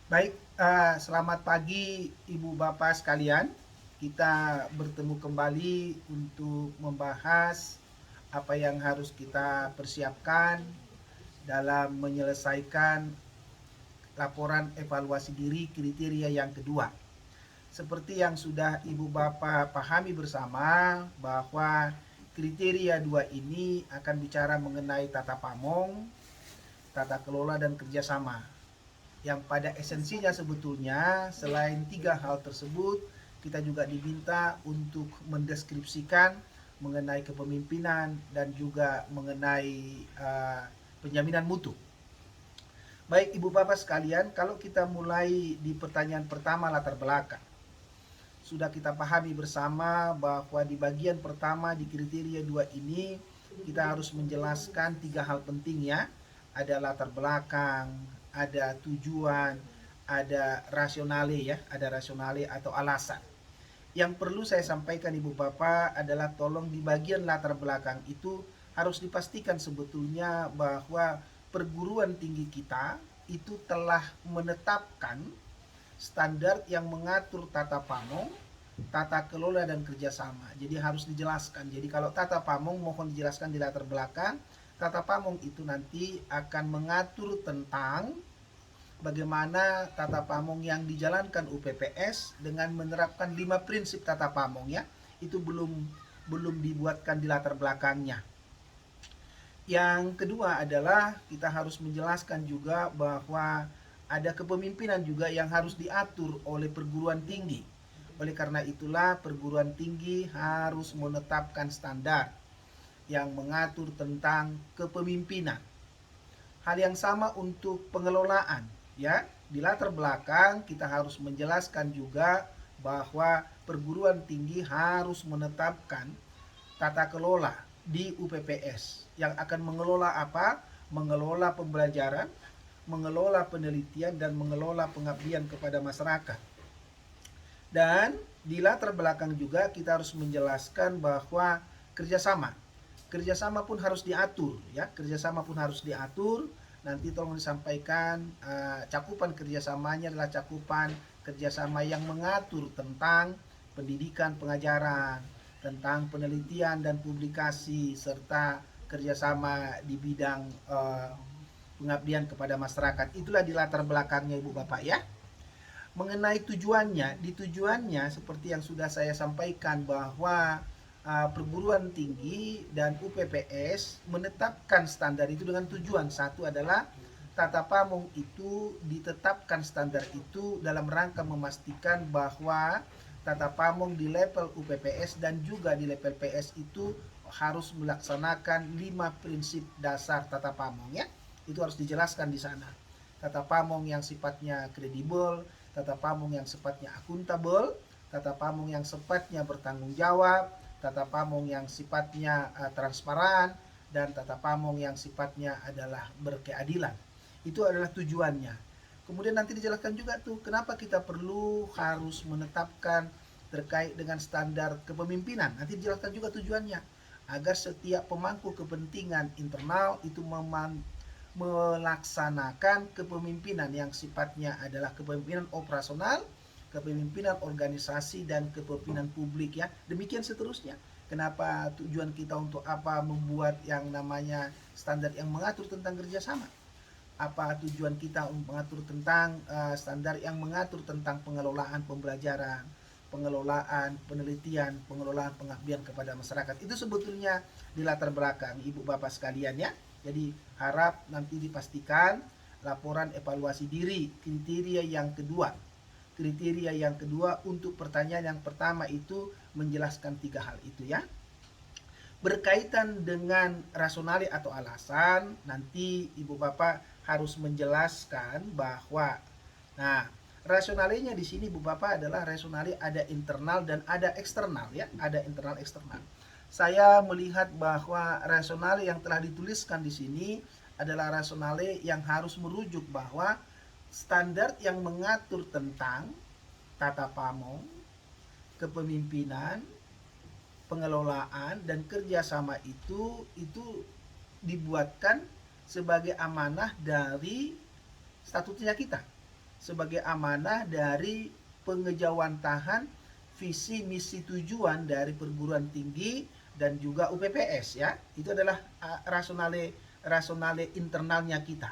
Baik, selamat pagi Ibu Bapak sekalian. Kita bertemu kembali untuk membahas apa yang harus kita persiapkan dalam menyelesaikan laporan evaluasi diri kriteria yang kedua. Seperti yang sudah Ibu Bapak pahami bersama bahwa kriteria dua ini akan bicara mengenai tata pamong, tata kelola dan kerjasama, yang pada esensinya sebetulnya selain tiga hal tersebut kita juga diminta untuk mendeskripsikan mengenai kepemimpinan dan juga mengenai penjaminan mutu. Baik Ibu Bapak sekalian, kalau kita mulai di pertanyaan pertama, latar belakang. Sudah kita pahami bersama bahwa di bagian pertama di kriteria dua ini kita harus menjelaskan tiga hal penting ya. Ada latar belakang, ada tujuan, ada rasionale ya, ada rasionale atau alasan. Yang perlu saya sampaikan Ibu Bapak adalah tolong di bagian latar belakang itu harus dipastikan sebetulnya bahwa perguruan tinggi kita itu telah menetapkan standar yang mengatur tata pamong, tata kelola dan kerjasama. Jadi harus dijelaskan. Jadi kalau tata pamong mohon dijelaskan di latar belakang. Tata pamong itu nanti akan mengatur tentang bagaimana tata pamong yang dijalankan UPPS dengan menerapkan 5 prinsip tata pamong ya. Itu belum dibuatkan di latar belakangnya. Yang kedua adalah kita harus menjelaskan juga bahwa ada kepemimpinan juga yang harus diatur oleh perguruan tinggi. Oleh karena itulah perguruan tinggi harus menetapkan standar yang mengatur tentang kepemimpinan. Hal yang sama untuk pengelolaan, ya. Di latar belakang kita harus menjelaskan juga bahwa perguruan tinggi harus menetapkan tata kelola di UPPS yang akan mengelola apa? Mengelola pembelajaran, mengelola penelitian dan mengelola pengabdian kepada masyarakat. Dan di latar belakang juga kita harus menjelaskan bahwa kerjasama, kerjasama pun harus diatur, ya. Kerjasama pun harus diatur. Nanti tolong disampaikan cakupan kerjasamanya adalah cakupan kerjasama yang mengatur tentang pendidikan pengajaran, tentang penelitian dan publikasi, serta kerjasama di bidang pengabdian kepada masyarakat. Itulah di latar belakangnya Ibu Bapak ya. Mengenai tujuannya, di tujuannya seperti yang sudah saya sampaikan bahwa perguruan tinggi dan UPPS menetapkan standar itu dengan tujuan. Satu adalah tata pamong itu ditetapkan standar itu dalam rangka memastikan bahwa tata pamong di level UPPS dan juga di level PS itu harus melaksanakan 5 prinsip dasar tata pamong ya. Itu harus dijelaskan di sana. Tata pamong yang sifatnya kredibel, tata pamong yang sifatnya akuntabel, tata pamong yang sifatnya bertanggung jawab, tata pamong yang sifatnya transparan, dan tata pamong yang sifatnya adalah berkeadilan. Itu adalah tujuannya. Kemudian nanti dijelaskan juga tuh kenapa kita perlu harus menetapkan terkait dengan standar kepemimpinan. Nanti dijelaskan juga tujuannya agar setiap pemangku kepentingan internal itu melaksanakan kepemimpinan yang sifatnya adalah kepemimpinan operasional, kepemimpinan organisasi dan kepemimpinan publik ya. Demikian seterusnya. Kenapa tujuan kita untuk apa membuat yang namanya standar yang mengatur tentang kerjasama? Apa tujuan kita untuk mengatur tentang standar yang mengatur tentang pengelolaan pembelajaran, pengelolaan penelitian, pengelolaan pengabdian kepada masyarakat. Itu sebetulnya di latar belakang Ibu Bapak sekalian ya. Jadi harap nanti dipastikan laporan evaluasi diri kriteria yang kedua. Kriteria yang kedua untuk pertanyaan yang pertama itu menjelaskan tiga hal itu ya. Berkaitan dengan rasionale atau alasan, nanti Ibu Bapak harus menjelaskan bahwa rasionalenya di sini Bu Bapak adalah rasionale ada internal dan ada eksternal ya, ada internal eksternal. Saya melihat bahwa rasionale yang telah dituliskan di sini adalah rasionale yang harus merujuk bahwa standar yang mengatur tentang tata pamong, kepemimpinan, pengelolaan dan kerjasama itu dibuatkan sebagai amanah dari statutnya kita. sebagai amanah dari pengejawantahan visi misi tujuan dari perguruan tinggi dan juga UPPS ya. Itu adalah rasionale internalnya kita.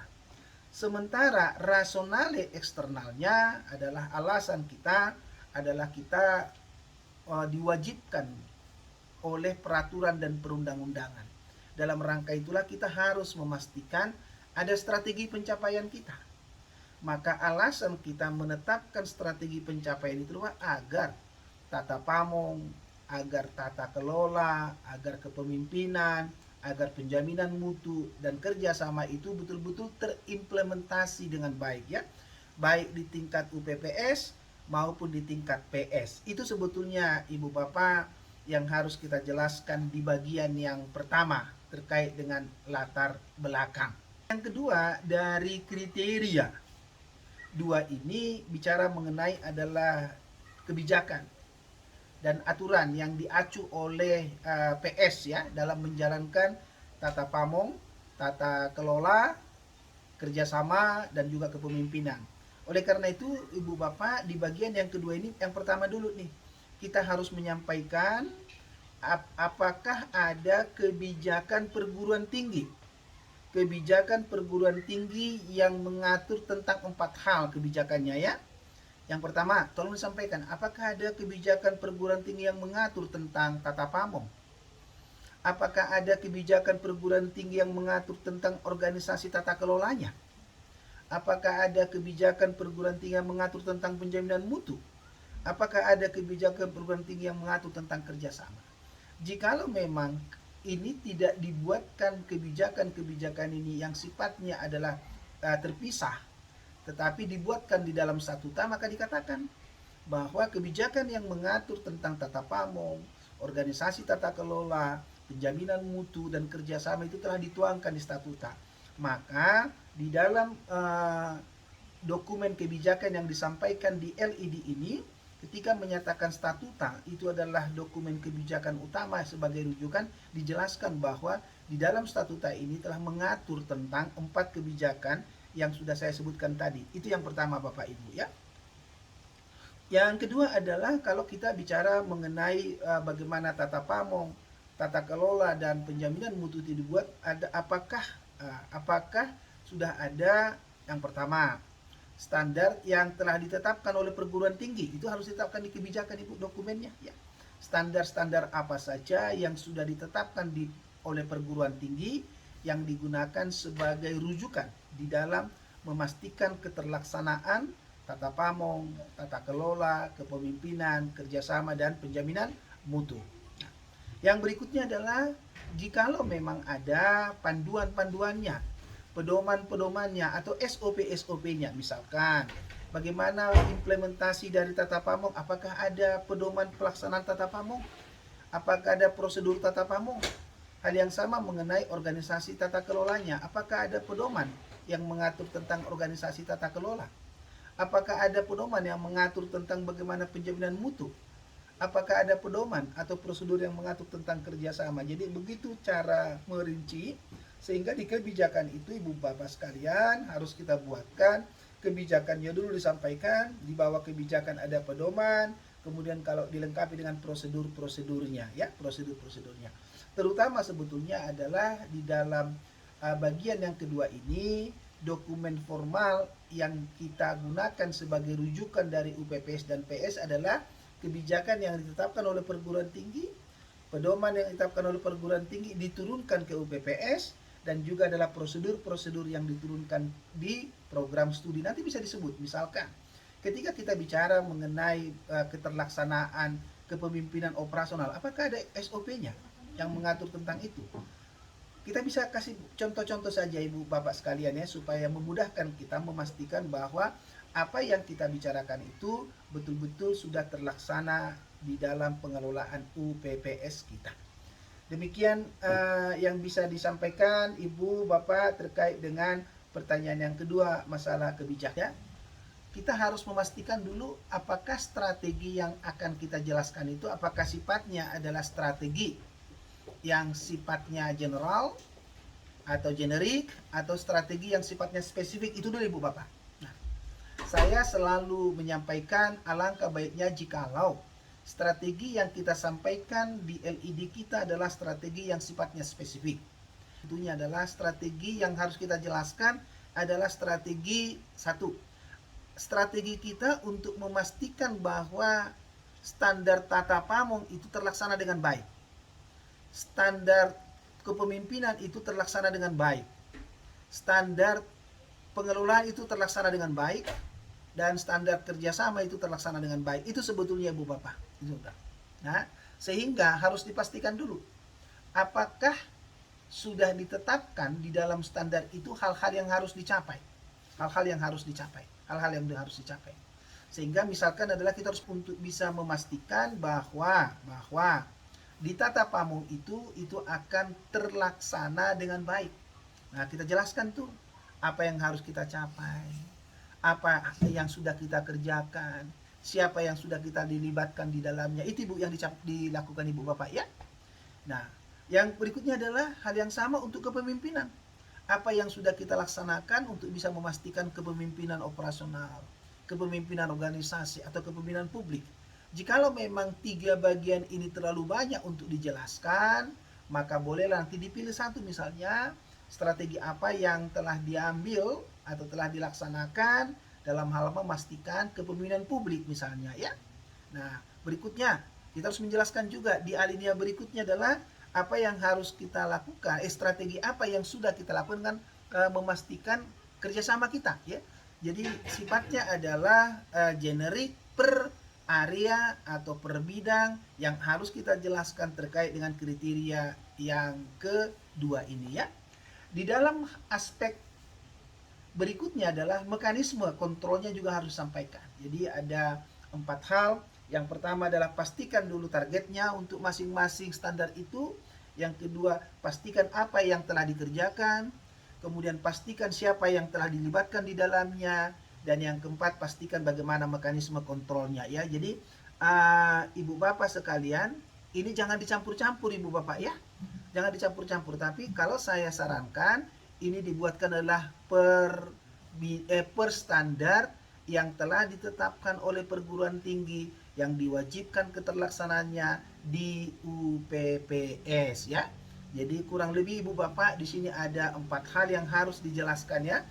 Sementara rasionale eksternalnya adalah alasan kita adalah kita diwajibkan oleh peraturan dan perundang-undangan. Dalam rangka itulah kita harus memastikan ada strategi pencapaian kita. Maka alasan kita menetapkan strategi pencapaian itu agar tata pamong, agar tata kelola, agar kepemimpinan, agar penjaminan mutu dan kerjasama itu betul-betul terimplementasi dengan baik ya, baik di tingkat UPPS maupun di tingkat PS. Itu sebetulnya Ibu Bapak yang harus kita jelaskan di bagian yang pertama terkait dengan latar belakang. Yang kedua, dari kriteria. Dua ini bicara mengenai adalah kebijakan dan aturan yang diacu oleh PS ya dalam menjalankan tata pamong, tata kelola, kerjasama dan juga kepemimpinan. Oleh karena itu Ibu Bapak di bagian yang kedua ini, yang pertama dulu nih, kita harus menyampaikan apakah ada kebijakan perguruan tinggi. Kebijakan perguruan tinggi yang mengatur tentang 4 hal kebijakannya ya. Yang pertama, tolong disampaikan, apakah ada kebijakan perguruan tinggi yang mengatur tentang tata pamong? Apakah ada kebijakan perguruan tinggi yang mengatur tentang organisasi tata kelolanya? Apakah ada kebijakan perguruan tinggi yang mengatur tentang penjaminan mutu? Apakah ada kebijakan perguruan tinggi yang mengatur tentang kerjasama? Jikalau memang ini tidak dibuatkan kebijakan-kebijakan ini yang sifatnya adalah terpisah, tetapi dibuatkan di dalam statuta, maka dikatakan bahwa kebijakan yang mengatur tentang tata pamong, organisasi tata kelola, penjaminan mutu dan kerjasama itu telah dituangkan di statuta. Maka di dalam dokumen kebijakan yang disampaikan di LED ini, ketika menyatakan statuta itu adalah dokumen kebijakan utama sebagai rujukan, dijelaskan bahwa di dalam statuta ini telah mengatur tentang 4 kebijakan yang sudah saya sebutkan tadi. Itu yang pertama Bapak Ibu ya. Yang kedua adalah kalau kita bicara mengenai bagaimana tata pamong, tata kelola dan penjaminan mutu itu dibuat, apakah sudah ada yang pertama standar yang telah ditetapkan oleh perguruan tinggi. Itu harus ditetapkan di kebijakan Ibu dokumennya ya. Standar-standar apa saja yang sudah ditetapkan oleh perguruan tinggi yang digunakan sebagai rujukan di dalam memastikan keterlaksanaan tata pamong, tata kelola, kepemimpinan, kerjasama dan penjaminan mutu. Nah, yang berikutnya adalah jikalau memang ada panduan-panduannya, pedoman-pedomannya atau SOP-SOP-nya, misalkan bagaimana implementasi dari tata pamong, apakah ada pedoman pelaksanaan tata pamong, apakah ada prosedur tata pamong. Hal yang sama mengenai organisasi tata kelolanya, apakah ada pedoman yang mengatur tentang organisasi tata kelola, apakah ada pedoman yang mengatur tentang bagaimana penjaminan mutu, apakah ada pedoman atau prosedur yang mengatur tentang kerjasama. Jadi begitu cara merinci, sehingga di kebijakan itu Ibu Bapak sekalian harus kita buatkan kebijakannya dulu disampaikan, di bawah kebijakan ada pedoman, kemudian kalau dilengkapi dengan prosedur-prosedurnya ya, prosedur-prosedurnya. Terutama sebetulnya adalah di dalam bagian yang kedua ini, dokumen formal yang kita gunakan sebagai rujukan dari UPPS dan PS adalah kebijakan yang ditetapkan oleh perguruan tinggi, pedoman yang ditetapkan oleh perguruan tinggi diturunkan ke UPPS, dan juga adalah prosedur-prosedur yang diturunkan di program studi. Nanti bisa disebut, misalkan ketika kita bicara mengenai keterlaksanaan kepemimpinan operasional, apakah ada SOP-nya yang mengatur tentang itu? Kita bisa kasih contoh-contoh saja Ibu Bapak sekalian ya, supaya memudahkan kita memastikan bahwa apa yang kita bicarakan itu betul-betul sudah terlaksana di dalam pengelolaan UPPS kita. Demikian yang bisa disampaikan Ibu Bapak terkait dengan pertanyaan yang kedua, masalah kebijakan. Kita harus memastikan dulu apakah strategi yang akan kita jelaskan itu apakah sifatnya adalah strategi yang sifatnya general atau generik, atau strategi yang sifatnya spesifik. Itu dulu Ibu Bapak. Nah, saya selalu menyampaikan alangkah baiknya jikalau strategi yang kita sampaikan di LED kita adalah strategi yang sifatnya spesifik. Tentunya adalah strategi yang harus kita jelaskan adalah strategi satu. Strategi kita untuk memastikan bahwa standar tata pamong itu terlaksana dengan baik. Standar kepemimpinan itu terlaksana dengan baik. Standar pengelolaan itu terlaksana dengan baik. Dan standar kerjasama itu terlaksana dengan baik. Itu sebetulnya Ibu Bapak. Nah, sehingga harus dipastikan dulu apakah sudah ditetapkan di dalam standar itu hal-hal yang harus dicapai. Hal-hal yang harus dicapai. Sehingga misalkan adalah kita harus untuk bisa memastikan bahwa di tata pamong itu akan terlaksana dengan baik. Nah, kita jelaskan tuh apa yang harus kita capai, apa yang sudah kita kerjakan, siapa yang sudah kita dilibatkan di dalamnya. Itu Ibu yang dilakukan Ibu Bapak ya. Nah, yang berikutnya adalah hal yang sama untuk kepemimpinan. Apa yang sudah kita laksanakan untuk bisa memastikan kepemimpinan operasional, kepemimpinan organisasi atau kepemimpinan publik. Jikalau memang 3 bagian ini terlalu banyak untuk dijelaskan, maka bolehlah nanti dipilih satu, misalnya strategi apa yang telah diambil atau telah dilaksanakan dalam hal memastikan kepemimpinan publik misalnya ya. Nah, berikutnya kita harus menjelaskan juga di alinea berikutnya adalah apa yang harus kita lakukan, strategi apa yang sudah kita lakukan memastikan kerjasama kita ya. Jadi sifatnya adalah generik per area atau per bidang yang harus kita jelaskan terkait dengan kriteria yang kedua ini ya. Di dalam aspek berikutnya adalah mekanisme kontrolnya juga harus disampaikan. Jadi ada 4 hal. Yang pertama adalah pastikan dulu targetnya untuk masing-masing standar itu. Yang kedua, pastikan apa yang telah dikerjakan. Kemudian pastikan siapa yang telah dilibatkan di dalamnya. Dan yang keempat, pastikan bagaimana mekanisme kontrolnya ya. Jadi Ibu Bapak sekalian, ini jangan dicampur-campur Ibu Bapak ya. Jangan dicampur-campur, tapi kalau saya sarankan ini dibuatkan adalah per standar yang telah ditetapkan oleh perguruan tinggi yang diwajibkan keterlaksanaannya di UPPS ya. Jadi kurang lebih Ibu Bapak di sini ada 4 hal yang harus dijelaskan ya.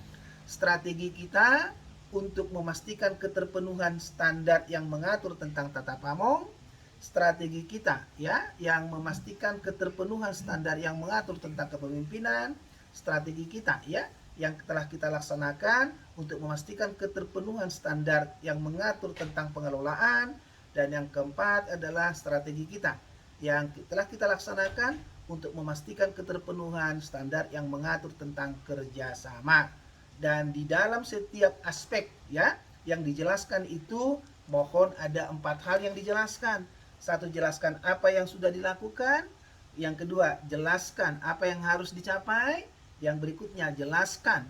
Strategi kita untuk memastikan keterpenuhan standar yang mengatur tentang tata pamong, strategi kita ya yang memastikan keterpenuhan standar yang mengatur tentang kepemimpinan, strategi kita ya yang telah kita laksanakan untuk memastikan keterpenuhan standar yang mengatur tentang pengelolaan, dan yang keempat adalah strategi kita yang telah kita laksanakan untuk memastikan keterpenuhan standar yang mengatur tentang kerjasama. Dan di dalam setiap aspek ya yang dijelaskan itu mohon ada 4 hal yang dijelaskan. Satu, jelaskan apa yang sudah dilakukan. Yang kedua, jelaskan apa yang harus dicapai. Yang berikutnya, jelaskan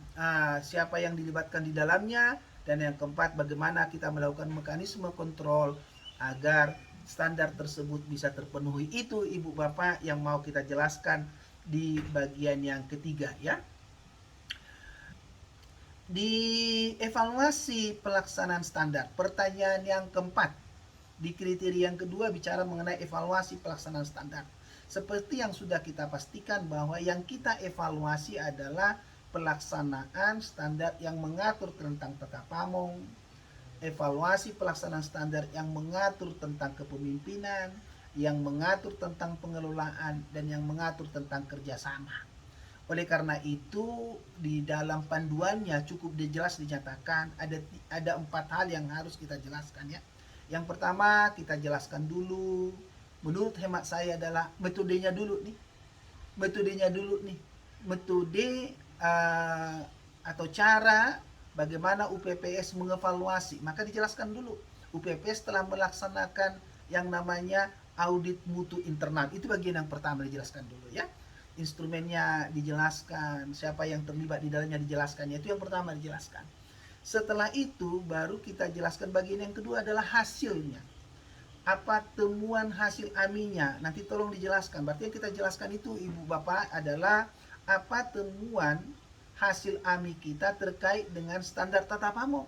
siapa yang dilibatkan di dalamnya. Dan yang keempat, bagaimana kita melakukan mekanisme kontrol agar standar tersebut bisa terpenuhi. Itu Ibu Bapak yang mau kita jelaskan di bagian yang ketiga ya. Di evaluasi pelaksanaan standar, pertanyaan yang keempat di kriteria yang kedua bicara mengenai evaluasi pelaksanaan standar. Seperti yang sudah kita pastikan bahwa yang kita evaluasi adalah pelaksanaan standar yang mengatur tentang tata pamong, evaluasi pelaksanaan standar yang mengatur tentang kepemimpinan, yang mengatur tentang pengelolaan, dan yang mengatur tentang kerjasama. Oleh karena itu di dalam panduannya cukup jelas dinyatakan ada 4 hal yang harus kita jelaskan ya. Yang pertama kita jelaskan dulu, menurut hemat saya adalah metodenya dulu nih. Metode atau cara bagaimana UPPS mengevaluasi. Maka dijelaskan dulu. UPPS telah melaksanakan yang namanya audit mutu internal. Itu bagian yang pertama dijelaskan dulu ya. Instrumennya dijelaskan, siapa yang terlibat di dalamnya dijelaskan. Itu yang pertama dijelaskan. Setelah itu baru kita jelaskan bagian yang kedua adalah hasilnya. Apa temuan hasil AMI-nya? Nanti tolong dijelaskan. Berarti yang kita jelaskan itu Ibu Bapak adalah apa temuan hasil AMI kita terkait dengan standar tata pamong.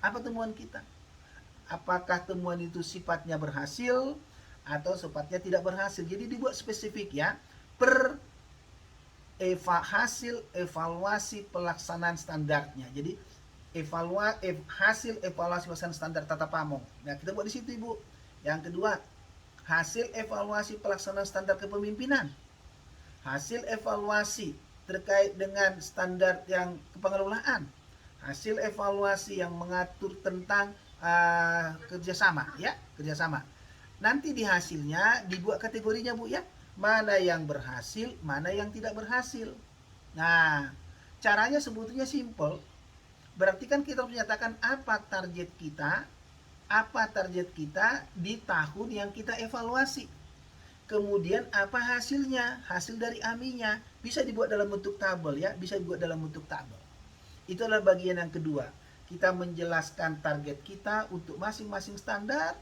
Apa temuan kita? Apakah temuan itu sifatnya berhasil atau sifatnya tidak berhasil? Jadi dibuat spesifik ya, per hasil evaluasi pelaksanaan standarnya. Jadi hasil evaluasi pelaksanaan standar tata pamong. Nah, kita buat di situ, Ibu. Yang kedua, hasil evaluasi pelaksanaan standar kepemimpinan. Hasil evaluasi terkait dengan standar yang kepengelolaan. Hasil evaluasi yang mengatur tentang kerjasama, ya, kerjasama. Nanti di hasilnya dibuat kategorinya, Bu, ya. Mana yang berhasil, mana yang tidak berhasil. Nah, caranya sebetulnya simple. Berarti kan kita harus menyatakan apa target kita di tahun yang kita evaluasi. Kemudian apa hasilnya, hasil dari AMI-nya. Bisa dibuat dalam bentuk tabel, ya, bisa dibuat dalam bentuk tabel. Itu adalah bagian yang kedua. Kita menjelaskan target kita untuk masing-masing standar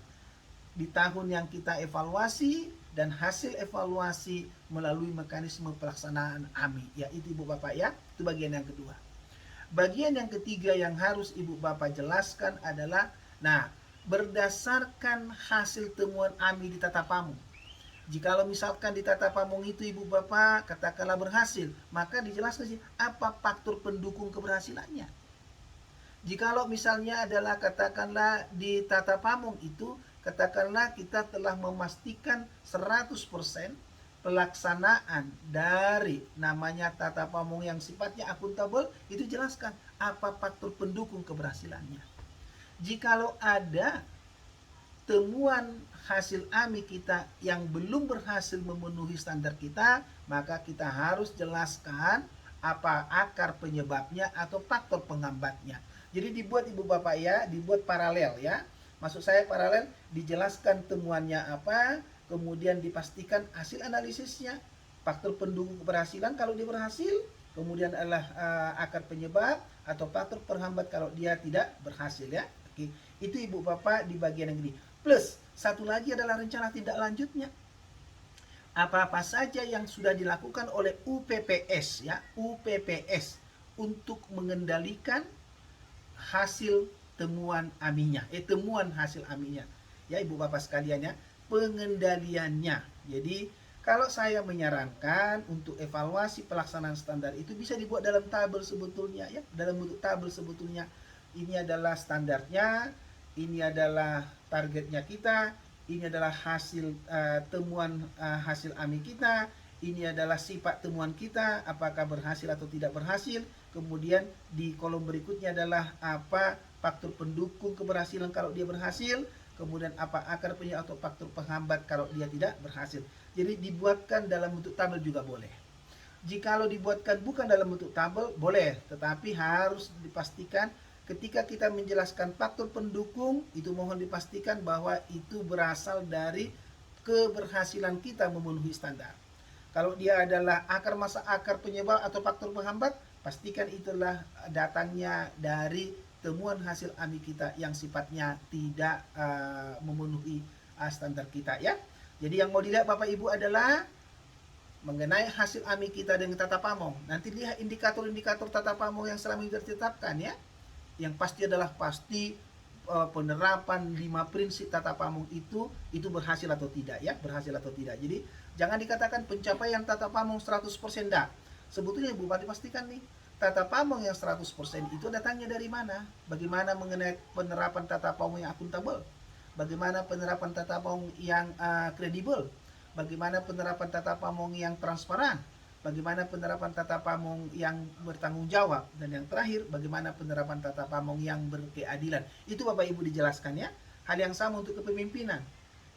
di tahun yang kita evaluasi dan hasil evaluasi melalui mekanisme pelaksanaan AMI. Ya, itu Ibu Bapak, ya. Itu bagian yang kedua. Bagian yang ketiga yang harus Ibu Bapak jelaskan adalah, nah, berdasarkan hasil temuan AMI di Tata Pamong. Jikalau misalkan di Tata Pamong itu Ibu Bapak katakanlah berhasil, maka dijelaskan sih apa faktor pendukung keberhasilannya. Jikalau misalnya adalah katakanlah di Tata Pamong itu, katakanlah kita telah memastikan 100% pelaksanaan dari namanya Tata Pamong yang sifatnya akuntabel, itu jelaskan apa faktor pendukung keberhasilannya. Jikalau ada temuan hasil AMI kita yang belum berhasil memenuhi standar kita, maka kita harus jelaskan apa akar penyebabnya atau faktor penghambatnya. Jadi dibuat Ibu Bapak, ya, dibuat paralel, ya. Maksud saya paralel, dijelaskan temuannya apa, kemudian dipastikan hasil analisisnya, faktor pendukung keberhasilan kalau dia berhasil, kemudian adalah akar penyebab atau faktor penghambat kalau dia tidak berhasil, ya. Oke, itu Ibu Bapak di bagian yang ini. Plus, satu lagi adalah rencana tindak lanjutnya. Apa-apa saja yang sudah dilakukan oleh UPPS, ya, UPPS untuk mengendalikan hasil temuan AMI-nya, temuan hasil AMI-nya. Ya, Ibu Bapak sekalian, ya, pengendaliannya. Jadi, kalau saya menyarankan untuk evaluasi pelaksanaan standar itu bisa dibuat dalam tabel sebetulnya, ya, dalam bentuk tabel sebetulnya. Ini adalah standarnya, ini adalah targetnya kita, ini adalah hasil temuan hasil AMI kita, ini adalah sifat temuan kita, apakah berhasil atau tidak berhasil. Kemudian di kolom berikutnya adalah apa faktor pendukung keberhasilan kalau dia berhasil, kemudian apa akar penyebab atau faktor penghambat kalau dia tidak berhasil. Jadi dibuatkan dalam bentuk tabel juga boleh. Jikalau dibuatkan bukan dalam bentuk tabel boleh, tetapi harus dipastikan ketika kita menjelaskan faktor pendukung itu mohon dipastikan bahwa itu berasal dari keberhasilan kita memenuhi standar. Kalau dia adalah akar penyebab atau faktor penghambat, pastikan itulah datangnya dari temuan hasil AMI kita yang sifatnya tidak memenuhi standar kita, ya. Jadi yang mau dilihat Bapak Ibu adalah mengenai hasil AMI kita dengan Tata Pamong. Nanti lihat indikator-indikator Tata Pamong yang selama ini ditetapkan, ya. Yang pasti adalah penerapan 5 prinsip Tata Pamong itu berhasil atau tidak, ya, berhasil atau tidak. Jadi jangan dikatakan pencapaian Tata Pamong 100% dah. Sebetulnya Ibu Bupati pastikan nih, Tata Pamong yang 100% itu datangnya dari mana? Bagaimana mengenai penerapan Tata Pamong yang akuntabel? Bagaimana penerapan Tata Pamong yang kredibel? Bagaimana penerapan Tata Pamong yang transparan? Bagaimana penerapan Tata Pamong yang bertanggung jawab? Dan yang terakhir, bagaimana penerapan Tata Pamong yang berkeadilan? Itu Bapak Ibu dijelaskan, ya. Hal yang sama untuk kepemimpinan.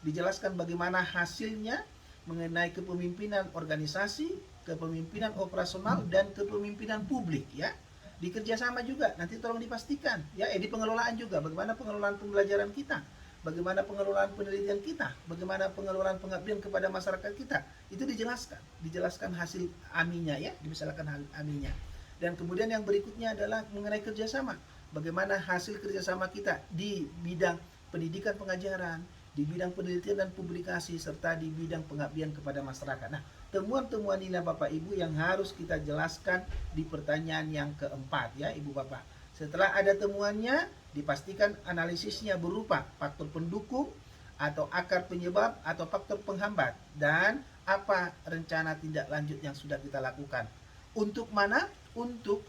Dijelaskan bagaimana hasilnya mengenai kepemimpinan organisasi, kepemimpinan operasional, dan kepemimpinan publik, ya. Di kerjasama juga, nanti tolong dipastikan, ya. Di pengelolaan juga, bagaimana pengelolaan pembelajaran kita, bagaimana pengelolaan penelitian kita, bagaimana pengelolaan pengabdian kepada masyarakat kita, itu dijelaskan hasil AMI-nya, ya, dibicarakan AMI-nya. Dan kemudian yang berikutnya adalah mengenai kerjasama, bagaimana hasil kerjasama kita di bidang pendidikan pengajaran, di bidang penelitian dan publikasi, serta di bidang pengabdian kepada masyarakat. Nah, temuan-temuan inilah Bapak Ibu yang harus kita jelaskan di pertanyaan yang keempat, ya Ibu Bapak. Setelah ada temuannya, dipastikan analisisnya berupa faktor pendukung atau akar penyebab atau faktor penghambat, dan apa rencana tindak lanjut yang sudah kita lakukan. Untuk mana? Untuk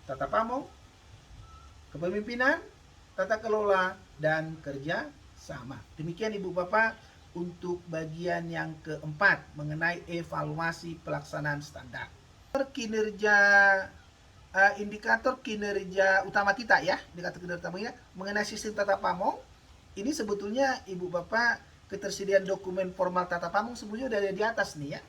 tata pamong, kepemimpinan, tata kelola, dan kerja sama. Demikian Ibu Bapak untuk bagian yang keempat mengenai evaluasi pelaksanaan standar. Kinerja indikator kinerja utama kita ya, indikator kinerja utamanya mengenai sistem tata pamong. Ini sebetulnya Ibu Bapak ketersediaan dokumen formal tata pamong sebetulnya udah ada di atas nih ya.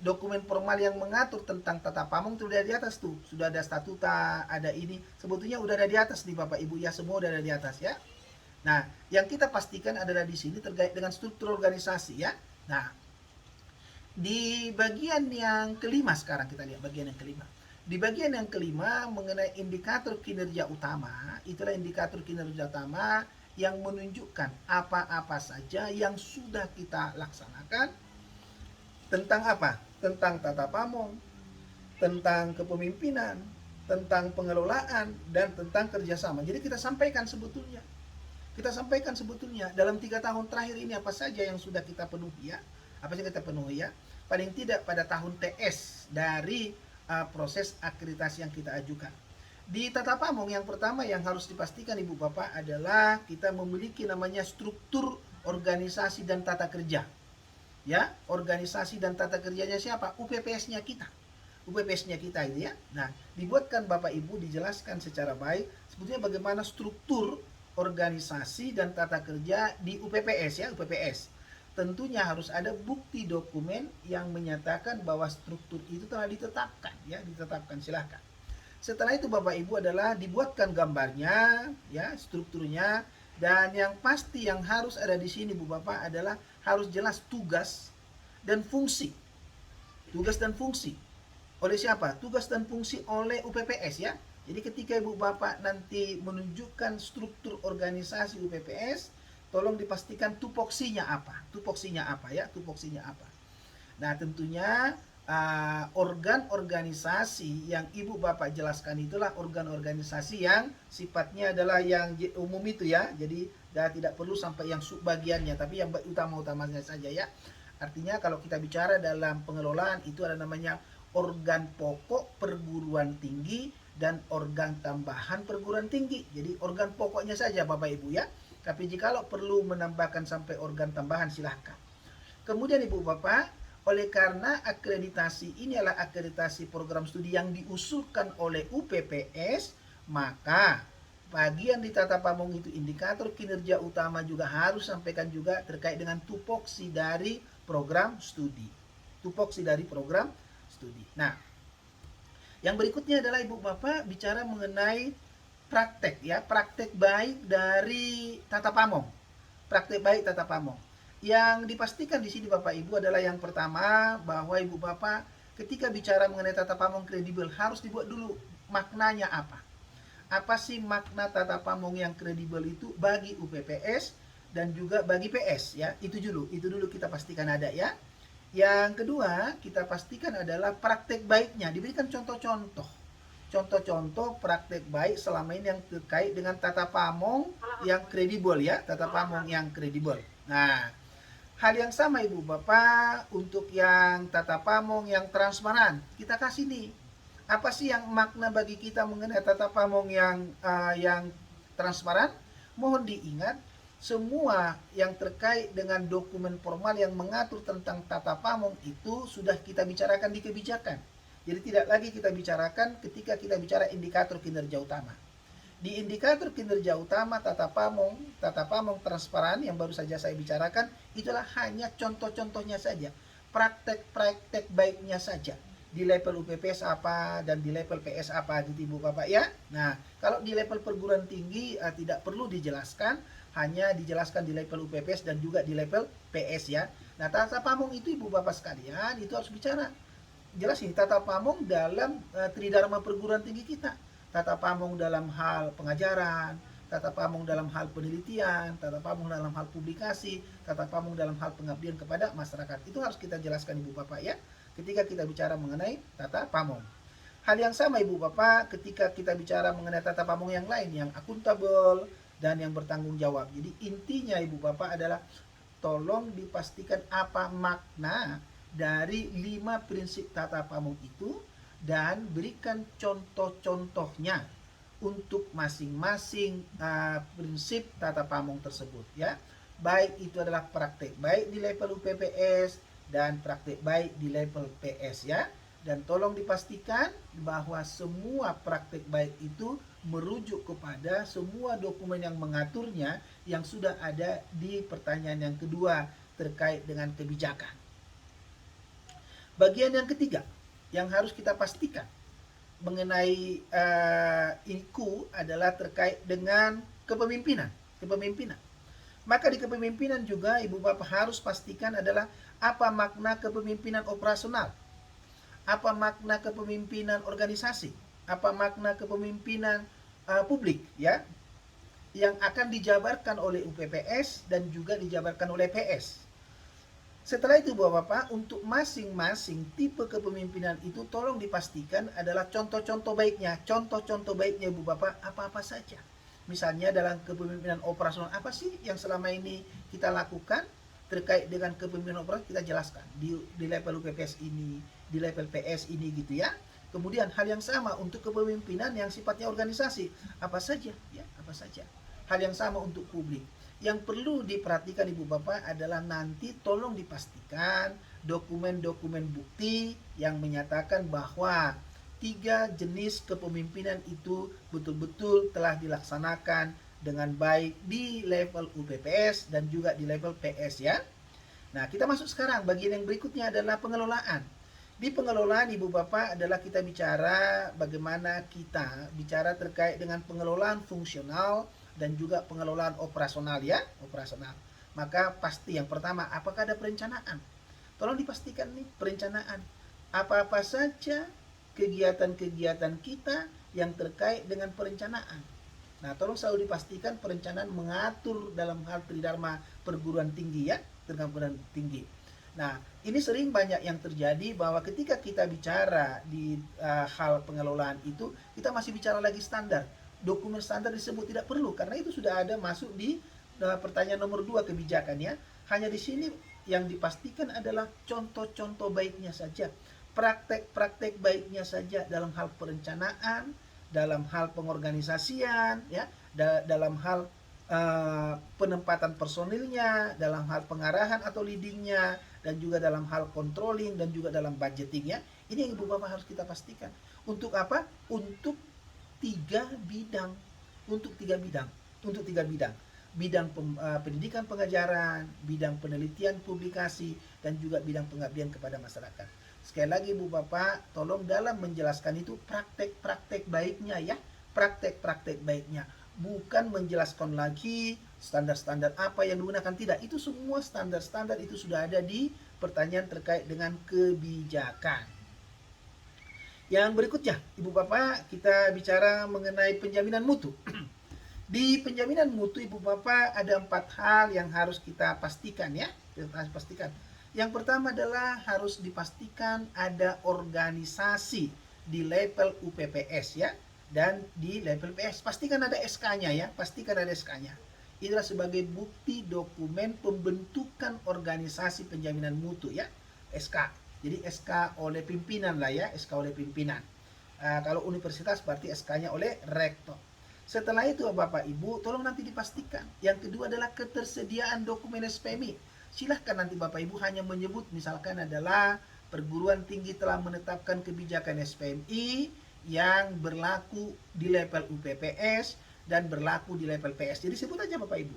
Dokumen formal yang mengatur tentang tata pamong itu udah di atas tuh. Sudah ada statuta, ada ini. Sebetulnya udah ada di atas nih Bapak Ibu ya, semua udah ada di atas ya. Nah, yang kita pastikan adalah di sini terkait dengan struktur organisasi ya. Nah, di bagian yang kelima sekarang kita lihat bagian yang kelima. Di bagian yang kelima mengenai indikator kinerja utama, itulah indikator kinerja utama yang menunjukkan apa-apa saja yang sudah kita laksanakan tentang apa? Tentang tata pamong, tentang kepemimpinan, tentang pengelolaan, dan tentang kerjasama. Jadi kita sampaikan sebetulnya dalam 3 tahun terakhir ini apa saja yang sudah kita penuhi ya, paling tidak pada tahun TS dari proses akreditasi yang kita ajukan. Di tata pamong yang pertama yang harus dipastikan Ibu Bapak adalah kita memiliki namanya struktur organisasi dan tata kerja ya. Organisasi dan tata kerjanya siapa? UPPS-nya kita itu ya. Nah, dibuatkan Bapak Ibu dijelaskan secara baik sebetulnya bagaimana struktur organisasi dan tata kerja di UPPS ya, UPPS. Tentunya harus ada bukti dokumen yang menyatakan bahwa struktur itu telah ditetapkan ya, ditetapkan. Silahkan. Setelah itu Bapak Ibu adalah dibuatkan gambarnya ya, strukturnya, dan yang pasti yang harus ada di sini Bu Bapak adalah harus jelas tugas dan fungsi. Tugas dan fungsi. Oleh siapa? Tugas dan fungsi oleh UPPS ya. Jadi ketika Ibu Bapak nanti menunjukkan struktur organisasi UPPS, tolong dipastikan tupoksinya apa. Tupoksinya apa. Nah, tentunya organ organisasi yang Ibu Bapak jelaskan itulah organ organisasi yang sifatnya adalah yang umum itu ya. Jadi tidak perlu sampai yang subbagiannya, tapi yang utama-utamanya saja ya. Artinya kalau kita bicara dalam pengelolaan itu ada namanya organ pokok perguruan tinggi dan organ tambahan perguruan tinggi. Jadi organ pokoknya saja Bapak Ibu ya. Tapi jikalau perlu menambahkan sampai organ tambahan silahkan. Kemudian Ibu Bapak, oleh karena akreditasi ini adalah akreditasi program studi yang diusulkan oleh UPPS, maka bagian di tata pamong itu indikator kinerja utama juga harus sampaikan juga terkait dengan tupoksi dari program studi. Nah, yang berikutnya adalah Ibu Bapak bicara mengenai praktek ya, praktek baik dari tata pamong. Yang dipastikan di sini Bapak Ibu adalah yang pertama bahwa Ibu Bapak ketika bicara mengenai tata pamong kredibel harus dibuat dulu maknanya apa. Apa sih makna tata pamong yang kredibel itu bagi UPPS dan juga bagi PS ya. Itu dulu kita pastikan ada ya. Yang kedua, kita pastikan adalah praktek baiknya. Diberikan contoh-contoh praktek baik selama ini yang terkait dengan tata pamong yang kredibel ya, Nah, hal yang sama Ibu Bapak untuk yang tata pamong yang transparan. Kita kasih nih, apa sih yang makna bagi kita mengenai tata pamong yang transparan? Mohon diingat, semua yang terkait dengan dokumen formal yang mengatur tentang tata pamong itu sudah kita bicarakan di kebijakan. Jadi tidak lagi kita bicarakan ketika kita bicara indikator kinerja utama. Di indikator kinerja utama tata pamong transparan yang baru saja saya bicarakan, itulah hanya contoh-contohnya saja. Praktek-praktek baiknya saja. Di level UPPS apa dan di level PS apa gitu Ibu Bapak ya. Nah, kalau di level perguruan tinggi tidak perlu dijelaskan, hanya dijelaskan di level UPPS dan juga di level PS ya. Nah, tata pamong itu Ibu Bapak sekalian itu harus bicara. Jelas ini tata pamong dalam tridharma perguruan tinggi kita. Tata pamong dalam hal pengajaran, tata pamong dalam hal penelitian, tata pamong dalam hal publikasi, tata pamong dalam hal pengabdian kepada masyarakat. Itu harus kita jelaskan Ibu Bapak ya, ketika kita bicara mengenai tata pamong. Hal yang sama Ibu Bapak ketika kita bicara mengenai tata pamong yang lain, yang akuntabel dan yang bertanggung jawab. Jadi intinya Ibu Bapak adalah tolong dipastikan apa makna dari 5 prinsip tata pamong itu dan berikan contoh-contohnya untuk masing-masing prinsip tata pamong tersebut ya. Baik itu adalah praktek baik di level UPPS dan praktek baik di level PS ya. Dan tolong dipastikan bahwa semua praktek baik itu merujuk kepada semua dokumen yang mengaturnya yang sudah ada di pertanyaan yang kedua terkait dengan kebijakan. Bagian yang ketiga yang harus kita pastikan mengenai IKU adalah terkait dengan kepemimpinan. Maka di kepemimpinan juga Ibu Bapak harus pastikan adalah apa makna kepemimpinan operasional, apa makna kepemimpinan organisasi, apa makna kepemimpinan publik ya, yang akan dijabarkan oleh UPPS dan juga dijabarkan oleh PS. Setelah itu Bapak-Bapak, untuk masing-masing tipe kepemimpinan itu tolong dipastikan adalah contoh-contoh baiknya. Contoh-contoh baiknya Ibu Bapak apa-apa saja. Misalnya dalam kepemimpinan operasional apa sih yang selama ini kita lakukan terkait dengan kepemimpinan operasional, kita jelaskan di level UPPS ini, di level PS ini gitu ya. Kemudian hal yang sama untuk kepemimpinan yang sifatnya organisasi, apa saja ya, apa saja. Hal yang sama untuk publik. Yang perlu diperhatikan Ibu Bapak adalah nanti tolong dipastikan dokumen-dokumen bukti yang menyatakan bahwa 3 jenis kepemimpinan itu betul-betul telah dilaksanakan dengan baik di level UPPS dan juga di level PS ya. Nah, kita masuk sekarang bagian yang berikutnya adalah pengelolaan. Di pengelolaan Ibu Bapak adalah kita bicara bagaimana kita bicara terkait dengan pengelolaan fungsional dan juga pengelolaan operasional ya, operasional. Maka pasti yang pertama, apakah ada perencanaan? Tolong dipastikan nih perencanaan. Apa-apa saja kegiatan-kegiatan kita yang terkait dengan perencanaan. Nah, tolong selalu dipastikan perencanaan mengatur dalam hal tridharma perguruan tinggi ya, perguruan tinggi. Nah, ini sering banyak yang terjadi bahwa ketika kita bicara di hal pengelolaan itu, kita masih bicara lagi standar. Dokumen standar disebut tidak perlu karena itu sudah ada masuk di pertanyaan nomor 2 kebijakan ya. Hanya di sini yang dipastikan adalah contoh-contoh baiknya saja. Praktek-praktek baiknya saja dalam hal perencanaan, dalam hal pengorganisasian, ya, dalam hal penempatan personilnya, dalam hal pengarahan atau leadingnya, dan juga dalam hal controlling dan juga dalam budgeting ya. Ini yang Ibu Bapak harus kita pastikan. Untuk apa? Untuk 3 bidang. Untuk 3 bidang. Untuk 3 bidang. Bidang pendidikan pengajaran, bidang penelitian publikasi, dan juga bidang pengabdian kepada masyarakat. Sekali lagi Ibu Bapak, tolong dalam menjelaskan itu praktek-praktek baiknya ya. Praktek-praktek baiknya. Bukan menjelaskan lagi standar-standar apa yang digunakan. Tidak, itu semua standar-standar itu sudah ada di pertanyaan terkait dengan kebijakan. Yang berikutnya, Ibu Bapak, kita bicara mengenai penjaminan mutu. Di penjaminan mutu Ibu Bapak ada 4 hal yang harus kita pastikan ya. Kita harus pastikan. Yang pertama adalah harus dipastikan ada organisasi di level UPPS ya, dan di level PS. Pastikan ada SK-nya ya, pastikan ada SK-nya. Inilah sebagai bukti dokumen pembentukan organisasi penjaminan mutu ya, SK. Jadi SK oleh pimpinan lah ya, SK oleh pimpinan. Kalau universitas berarti SK-nya oleh rektor. Setelah itu Bapak Ibu, tolong nanti dipastikan. Yang kedua adalah ketersediaan dokumen SPMI. Silahkan nanti Bapak Ibu hanya menyebut misalkan adalah perguruan tinggi telah menetapkan kebijakan SPMI yang berlaku di level UPPS dan berlaku di level PS. Jadi sebut aja Bapak Ibu.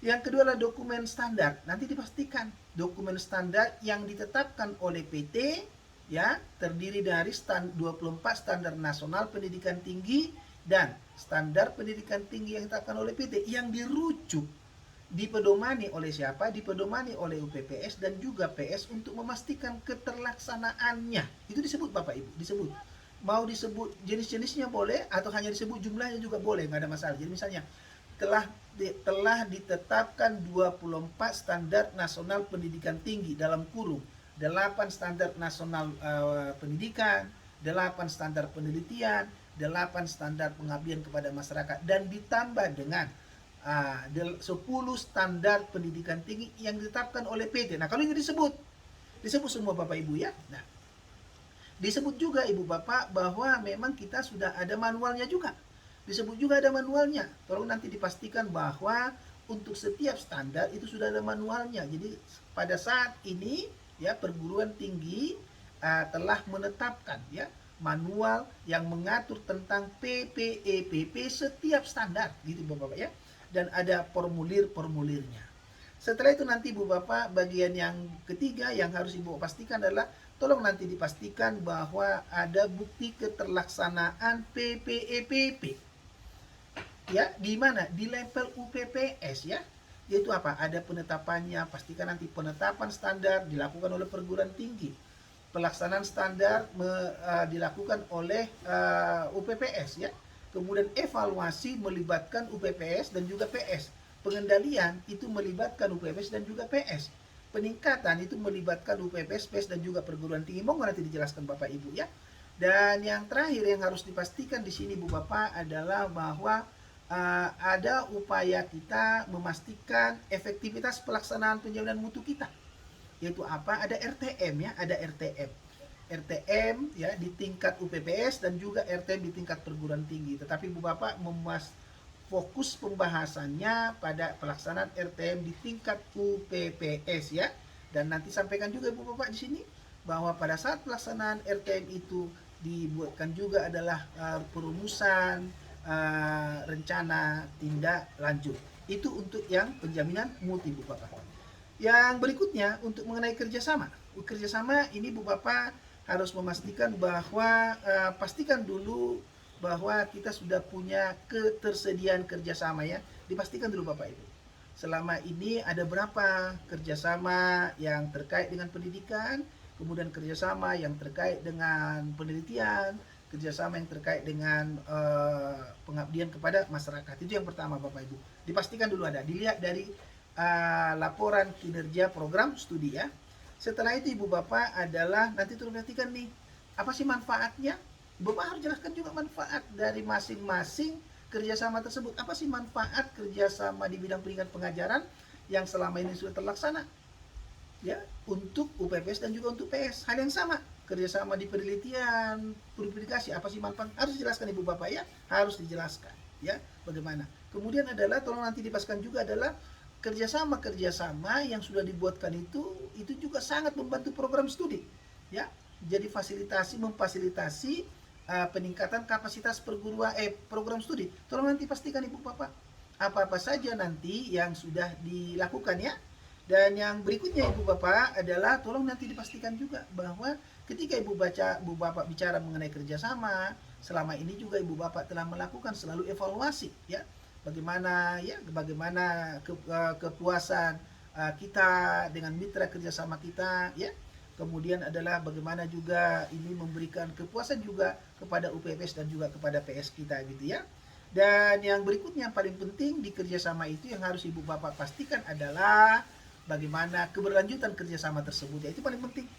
Yang kedua adalah dokumen standar. Nanti dipastikan dokumen standar yang ditetapkan oleh PT ya, terdiri dari 24 standar nasional pendidikan tinggi dan standar pendidikan tinggi yang ditetapkan oleh PT yang dirujuk, dipedomani oleh siapa? Dipedomani oleh UPPS dan juga PS untuk memastikan keterlaksanaannya. Itu disebut Bapak Ibu, disebut. Mau disebut jenis-jenisnya boleh atau hanya disebut jumlahnya juga boleh, nggak ada masalah. Jadi misalnya telah ditetapkan 24 standar nasional pendidikan tinggi dalam kurung 8 standar nasional pendidikan 8 standar penelitian, 8 standar pengabdian kepada masyarakat, dan ditambah dengan 10 standar pendidikan tinggi yang ditetapkan oleh PT. Nah, kalau ini disebut semua Bapak Ibu ya. Nah, disebut juga Ibu Bapak bahwa memang kita sudah ada manualnya juga. Disebut juga ada manualnya. Tolong nanti dipastikan bahwa untuk setiap standar itu sudah ada manualnya. Jadi pada saat ini ya perguruan tinggi telah menetapkan ya manual yang mengatur tentang PPEPP setiap standar gitu Bapak ya, dan ada formulir-formulirnya. Setelah itu nanti Bu Bapak, bagian yang ketiga yang harus Ibu pastikan adalah tolong nanti dipastikan bahwa ada bukti keterlaksanaan PPEPP. Ya, di mana? Di level UPPS ya. Yaitu apa? Ada penetapannya, pastikan nanti penetapan standar dilakukan oleh perguruan tinggi. Pelaksanaan standar dilakukan oleh UPPS ya. Kemudian evaluasi melibatkan UPPS dan juga PS. Pengendalian itu melibatkan UPPS dan juga PS. Peningkatan itu melibatkan UPPS, PS dan juga perguruan tinggi. Monggo nanti dijelaskan Bapak Ibu ya. Dan yang terakhir yang harus dipastikan di sini Bu Bapak adalah bahwa ada upaya kita memastikan efektivitas pelaksanaan penjaminan mutu kita. Yaitu apa? Ada RTM ya, ada RTM. RTM ya di tingkat UPPS dan juga RTM di tingkat perguruan tinggi. Tetapi Bu Bapak fokus pembahasannya pada pelaksanaan RTM di tingkat UPPS ya. Dan nanti sampaikan juga Bu Bapak di sini bahwa pada saat pelaksanaan RTM itu dibuatkan juga adalah perumusan rencana tindak lanjut. Itu untuk yang penjaminan mutu Bu Bapak. Yang berikutnya untuk mengenai kerjasama. Kerjasama ini Bu Bapak harus memastikan bahwa pastikan dulu bahwa kita sudah punya ketersediaan kerjasama ya. Dipastikan dulu Bapak Ibu. Selama ini ada berapa kerjasama yang terkait dengan pendidikan, kemudian kerjasama yang terkait dengan penelitian, kerjasama yang terkait dengan pengabdian kepada masyarakat. Itu yang pertama Bapak Ibu. Dipastikan dulu ada. Dilihat dari laporan kinerja program studi ya. Setelah itu Ibu Bapak adalah nanti turun perhatikan nih, apa sih manfaatnya? Bapak harus jelaskan juga manfaat dari masing-masing kerjasama tersebut. Apa sih manfaat kerjasama di bidang pendidikan pengajaran yang selama ini sudah terlaksana? Ya, untuk UPPS dan juga untuk PS. Hal yang sama, kerjasama di penelitian, publikasi, apa sih manfaat? Harus dijelaskan Ibu Bapak ya, harus dijelaskan ya bagaimana. Kemudian adalah tolong nanti dipastikan juga adalah kerjasama yang sudah dibuatkan itu juga sangat membantu program studi ya. Jadi memfasilitasi peningkatan kapasitas program studi. Tolong nanti pastikan Ibu Bapak apa-apa saja nanti yang sudah dilakukan ya. Dan yang berikutnya Ibu Bapak adalah tolong nanti dipastikan juga bahwa ketika Ibu Bapak bicara mengenai kerjasama, selama ini juga Ibu Bapak telah melakukan selalu evaluasi ya. Bagaimana kepuasan kita dengan mitra kerjasama kita ya. Kemudian adalah bagaimana juga ini memberikan kepuasan juga kepada UPPS dan juga kepada PS kita gitu ya. Dan yang berikutnya yang paling penting di kerjasama itu yang harus Ibu Bapak pastikan adalah bagaimana keberlanjutan kerjasama tersebut ya, itu paling penting.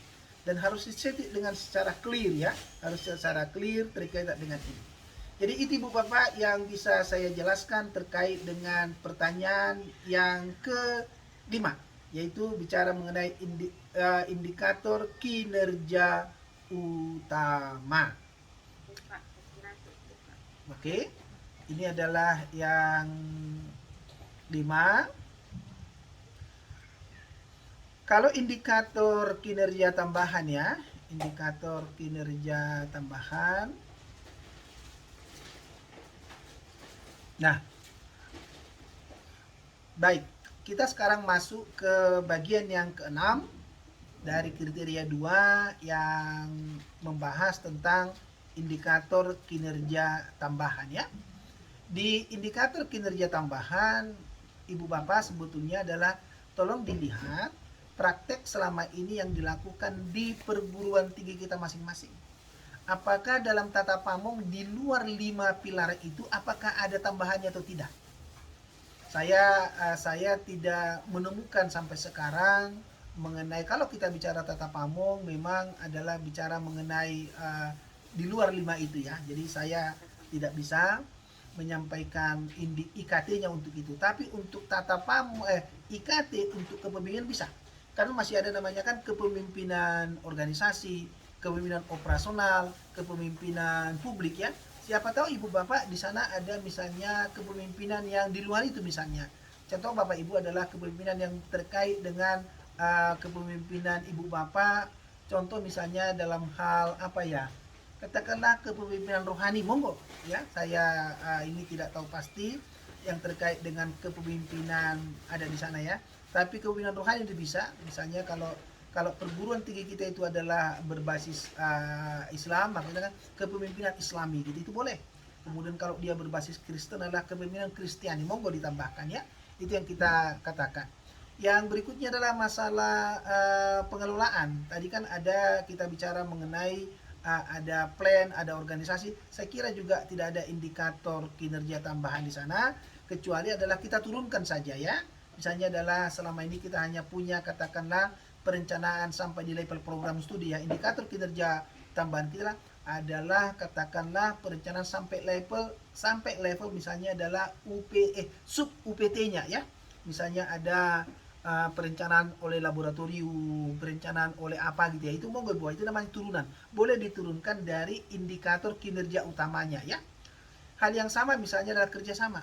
Dan harus disetting dengan secara clear ya, harus secara clear terkait dengan ini. Jadi itu Ibu Bapak yang bisa saya jelaskan terkait dengan pertanyaan yang kelima, yaitu bicara mengenai indikator kinerja utama. Oke, ini adalah yang 5. Kalau indikator kinerja tambahan ya, indikator kinerja tambahan. Nah, baik, kita sekarang masuk ke bagian yang ke-6 dari kriteria 2 yang membahas tentang indikator kinerja tambahan ya. Di indikator kinerja tambahan, Ibu Bapak sebetulnya adalah tolong dilihat praktek selama ini yang dilakukan di perguruan tinggi kita masing-masing. Apakah dalam tata pamong di luar 5 pilar itu apakah ada tambahannya atau tidak? Saya tidak menemukan sampai sekarang mengenai, kalau kita bicara tata pamong memang adalah bicara mengenai di luar 5 itu ya. Jadi saya tidak bisa menyampaikan IKT-nya untuk itu. Tapi untuk IKT untuk kepemimpinan bisa. Karena masih ada namanya kan kepemimpinan organisasi, kepemimpinan operasional, kepemimpinan publik ya. Siapa tahu ibu bapak di sana ada misalnya kepemimpinan yang di luar itu misalnya. Contoh bapak ibu adalah kepemimpinan yang terkait dengan kepemimpinan ibu bapak. Contoh misalnya dalam hal apa ya? Katakanlah kepemimpinan rohani, monggo ya. Saya ini tidak tahu pasti yang terkait dengan kepemimpinan ada di sana ya. Tapi kepemimpinan rohani itu bisa. Misalnya kalau perguruan tinggi kita itu adalah berbasis Islam, makanya kan kepemimpinan Islami gitu itu boleh. Kemudian kalau dia berbasis Kristen adalah kepemimpinan Kristiani, monggo ditambahkan ya. Itu yang kita katakan. Yang berikutnya adalah masalah pengelolaan. Tadi kan ada kita bicara mengenai ada plan, ada organisasi. Saya kira juga tidak ada indikator kinerja tambahan di sana, kecuali adalah kita turunkan saja ya. Misalnya adalah selama ini kita hanya punya katakanlah perencanaan sampai di level program studi ya. Indikator kinerja tambahan kita adalah katakanlah perencanaan sampai level misalnya adalah sub UPT-nya ya. Misalnya ada perencanaan oleh laboratorium, perencanaan oleh apa gitu ya. Itu monggo buat itu namanya turunan. Boleh diturunkan dari indikator kinerja utamanya ya. Hal yang sama misalnya adalah kerjasama.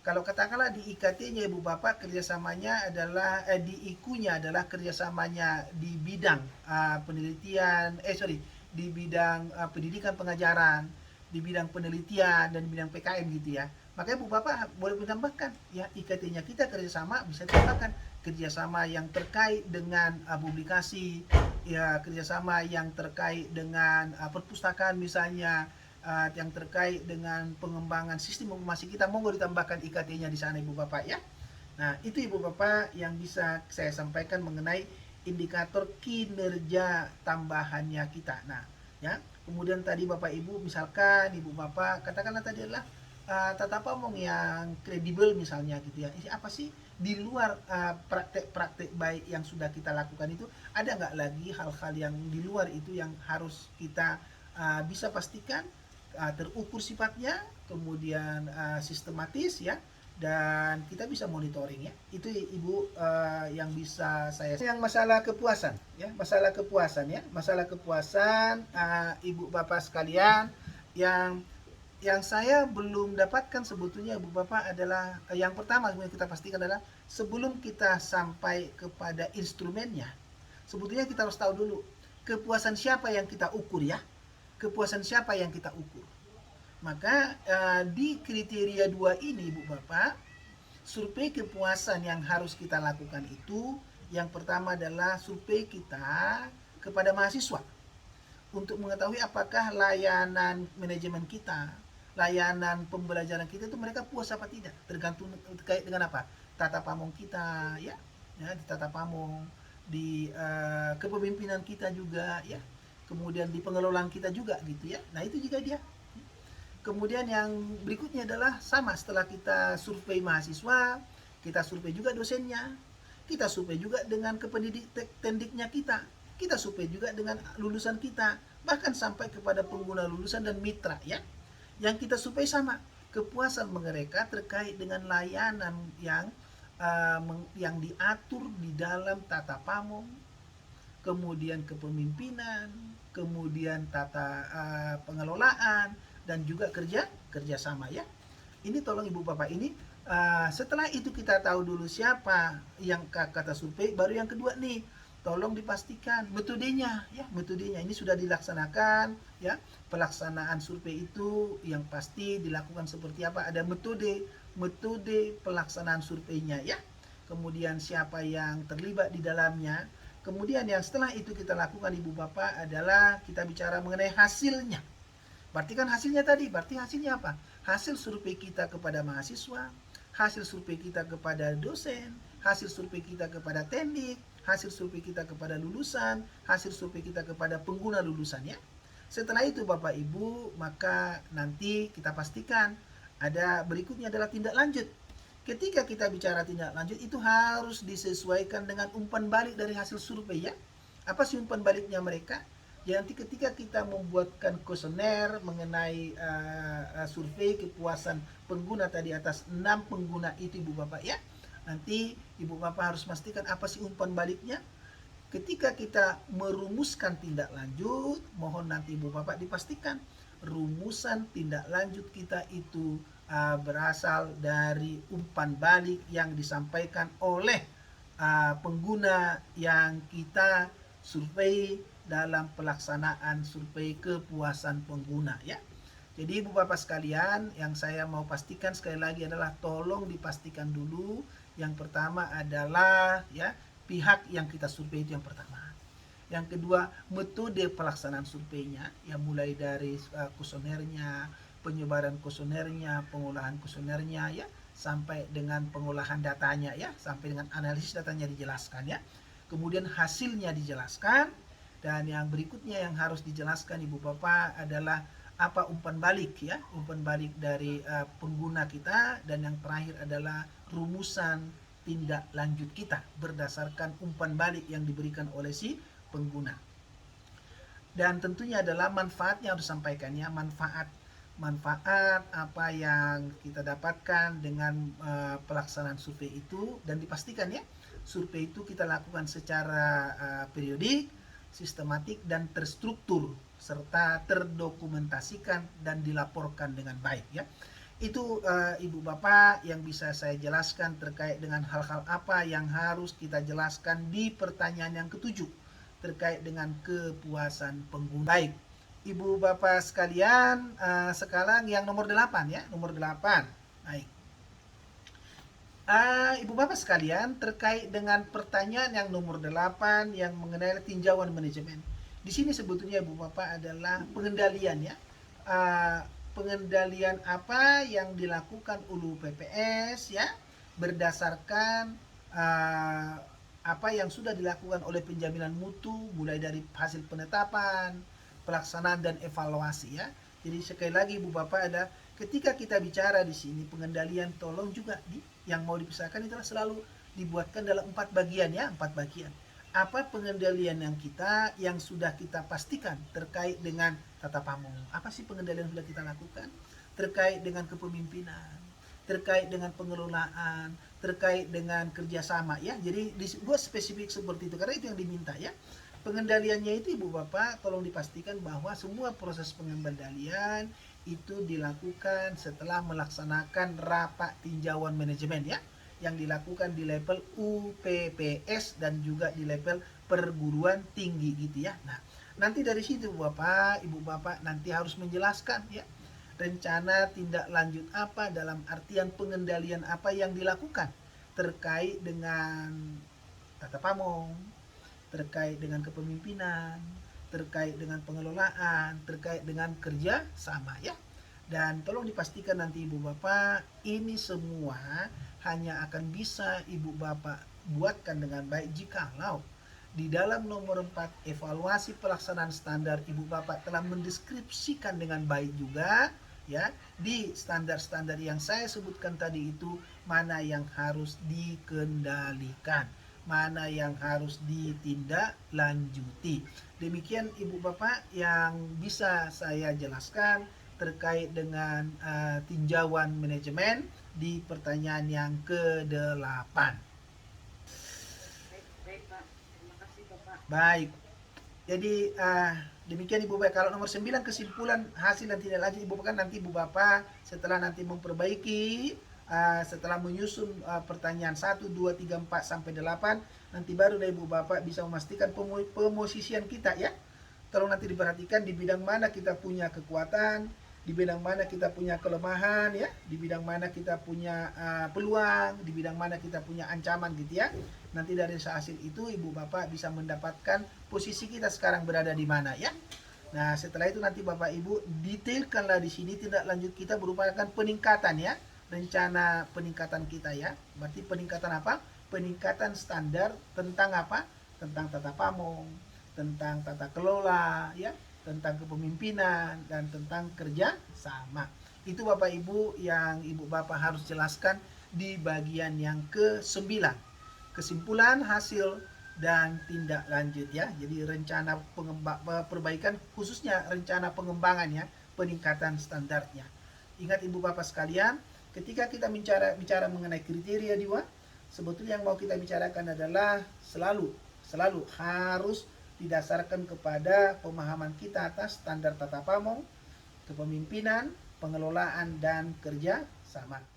Kalau katakanlah di IKT-nya Ibu Bapak kerjasamanya adalah di IKU-nya adalah kerjasamanya di bidang penelitian, di bidang pendidikan pengajaran, di bidang penelitian dan di bidang PKM gitu ya. Makanya Ibu Bapak boleh menambahkan ya IKT-nya kita kerjasama bisa ditambahkan kerjasama yang terkait dengan publikasi, ya kerjasama yang terkait dengan perpustakaan misalnya. Yang terkait dengan pengembangan sistem informasi kita, monggo ditambahkan IKT-nya di sana Ibu Bapak ya. Nah, itu Ibu Bapak yang bisa saya sampaikan mengenai indikator kinerja tambahannya kita. Nah, ya. Kemudian tadi Bapak Ibu misalkan Ibu Bapak katakanlah tadi adalah tata pamong yang kredibel misalnya gitu ya. Ini apa sih di luar praktek-praktek baik yang sudah kita lakukan itu, ada nggak lagi hal-hal yang di luar itu yang harus kita bisa pastikan terukur sifatnya, kemudian sistematis ya, dan kita bisa monitoring ya. Itu Ibu yang bisa saya. Yang masalah kepuasan ya, masalah kepuasan Ibu Bapak sekalian yang saya belum dapatkan sebetulnya Ibu Bapak adalah yang pertama yang kita pastikan adalah sebelum kita sampai kepada instrumennya, sebetulnya kita harus tahu dulu kepuasan siapa yang kita ukur ya. Kepuasan siapa yang kita ukur. Maka di kriteria 2 ini Ibu Bapak, survei kepuasan yang harus kita lakukan itu yang pertama adalah survei kita kepada mahasiswa untuk mengetahui apakah layanan manajemen kita, layanan pembelajaran kita itu mereka puas apa tidak, tergantung terkait dengan apa, tata pamong kita ya di tata pamong, di kepemimpinan kita juga ya, kemudian di pengelolaan kita juga gitu ya. Nah itu juga dia. Kemudian yang berikutnya adalah sama, setelah kita survei mahasiswa, kita survei juga dosennya, kita survei juga dengan tendiknya kita survei juga dengan lulusan kita, bahkan sampai kepada pengguna lulusan dan mitra ya. Yang kita survei sama kepuasan mereka terkait dengan layanan yang diatur di dalam tata pamong, kemudian kepemimpinan, kemudian tata pengelolaan, dan juga kerjasama ya. Ini tolong Ibu Bapak ini setelah itu kita tahu dulu siapa yang kata survei, baru yang kedua nih tolong dipastikan metodenya ya, metodenya ini sudah dilaksanakan ya. Pelaksanaan survei itu yang pasti dilakukan seperti apa, ada metode pelaksanaan surveinya ya, kemudian siapa yang terlibat di dalamnya. Kemudian yang setelah itu kita lakukan Ibu Bapak adalah kita bicara mengenai hasilnya. Berarti kan hasilnya tadi, berarti hasilnya apa? Hasil survei kita kepada mahasiswa, hasil survei kita kepada dosen, hasil survei kita kepada tendik, hasil survei kita kepada lulusan, hasil survei kita kepada pengguna lulusan ya. Setelah itu Bapak Ibu, maka nanti kita pastikan ada berikutnya adalah tindak lanjut. Ketika kita bicara tindak lanjut itu harus disesuaikan dengan umpan balik dari hasil survei ya. Apa sih umpan baliknya mereka? Jadi nanti ketika kita membuatkan kuesioner mengenai survei kepuasan pengguna tadi atas 6 pengguna itu Ibu Bapak ya. Nanti Ibu Bapak harus pastikan apa sih umpan baliknya. Ketika kita merumuskan tindak lanjut, mohon nanti Ibu Bapak dipastikan rumusan tindak lanjut kita itu berasal dari umpan balik yang disampaikan oleh pengguna yang kita survei dalam pelaksanaan survei kepuasan pengguna ya. Jadi Ibu Bapak sekalian, yang saya mau pastikan sekali lagi adalah tolong dipastikan dulu. Yang pertama adalah ya, pihak yang kita survei itu yang pertama. Yang kedua, metode pelaksanaan surveinya, ya mulai dari kuesionernya, penyebaran kuesionernya, pengolahan kuesionernya ya, sampai dengan pengolahan datanya ya, sampai dengan analisis datanya dijelaskan ya. Kemudian hasilnya dijelaskan, dan yang berikutnya yang harus dijelaskan Ibu Bapak adalah apa umpan balik ya, umpan balik dari pengguna kita, dan yang terakhir adalah rumusan tindak lanjut kita berdasarkan umpan balik yang diberikan oleh si pengguna. Dan tentunya adalah manfaatnya harus disampaikan ya, manfaat apa yang kita dapatkan dengan pelaksanaan survei itu, dan dipastikan ya survei itu kita lakukan secara periodik, sistematik dan terstruktur serta terdokumentasikan dan dilaporkan dengan baik ya. Itu Ibu Bapak yang bisa saya jelaskan terkait dengan hal-hal apa yang harus kita jelaskan di pertanyaan yang ketujuh terkait dengan kepuasan pengguna. Baik, Ibu Bapak sekalian, sekarang yang nomor 8 ya, nomor 8. Baik. Ibu Bapak sekalian, terkait dengan pertanyaan yang nomor 8 yang mengenai tinjauan manajemen. Di sini sebetulnya Ibu Bapak adalah pengendalian ya. Pengendalian apa yang dilakukan oleh PPS ya, berdasarkan apa yang sudah dilakukan oleh penjaminan mutu, mulai dari hasil penetapan, pelaksanaan dan evaluasi ya. Jadi sekali lagi Ibu Bapak ada, ketika kita bicara di sini pengendalian, tolong juga yang mau dipisahkan itu selalu dibuatkan dalam 4 bagian ya, 4 bagian. Apa pengendalian yang sudah kita pastikan terkait dengan tata pamong? Apa sih pengendalian yang sudah kita lakukan? Terkait dengan kepemimpinan, terkait dengan pengelolaan, terkait dengan kerjasama ya. Jadi dibuat spesifik seperti itu karena itu yang diminta ya. Pengendaliannya itu Ibu Bapak tolong dipastikan bahwa semua proses pengendalian itu dilakukan setelah melaksanakan rapat tinjauan manajemen ya, yang dilakukan di level UPPS dan juga di level perguruan tinggi gitu ya. Nah, nanti dari situ Ibu Bapak nanti harus menjelaskan ya, rencana tindak lanjut apa dalam artian pengendalian apa yang dilakukan terkait dengan tata pamong, terkait dengan kepemimpinan, terkait dengan pengelolaan, terkait dengan kerja sama ya. Dan tolong dipastikan nanti Ibu Bapak, ini semua hanya akan bisa Ibu Bapak buatkan dengan baik jikalau di dalam nomor 4 evaluasi pelaksanaan standar Ibu Bapak telah mendeskripsikan dengan baik juga ya, di standar-standar yang saya sebutkan tadi itu mana yang harus dikendalikan, mana yang harus ditindaklanjuti. Demikian Ibu Bapak yang bisa saya jelaskan terkait dengan tinjauan manajemen di pertanyaan yang ke-8. Baik Pak, terima kasih Bapak. Baik, jadi demikian Ibu Bapak. Kalau nomor 9 kesimpulan hasil dan tindak lanjut Ibu Bapak, nanti Ibu Bapak setelah nanti memperbaiki, setelah menyusun pertanyaan 1, 2, 3, 4 sampai 8, nanti baru dari Ibu Bapak bisa memastikan pemosisian kita ya. Tolong nanti diperhatikan di bidang mana kita punya kekuatan, di bidang mana kita punya kelemahan ya, di bidang mana kita punya peluang, di bidang mana kita punya ancaman gitu ya. Nanti dari hasil itu Ibu Bapak bisa mendapatkan posisi kita sekarang berada di mana ya. Nah, setelah itu nanti Bapak Ibu detailkanlah di sini tindak lanjut kita merupakan peningkatan ya, rencana peningkatan kita ya. Berarti peningkatan apa? Peningkatan standar tentang apa? Tentang tata pamong, tentang tata kelola ya, tentang kepemimpinan, dan tentang kerja sama. Itu Bapak Ibu yang Ibu Bapak harus jelaskan di bagian yang ke-9. Kesimpulan hasil dan tindak lanjut ya. Jadi rencana perbaikan, khususnya rencana pengembangan ya, peningkatan standarnya. Ingat ibu bapak sekalian, ketika kita bicara mengenai kriteria DIWA, sebetulnya yang mau kita bicarakan adalah selalu harus didasarkan kepada pemahaman kita atas standar tata pamong, kepemimpinan, pengelolaan, dan kerja sama.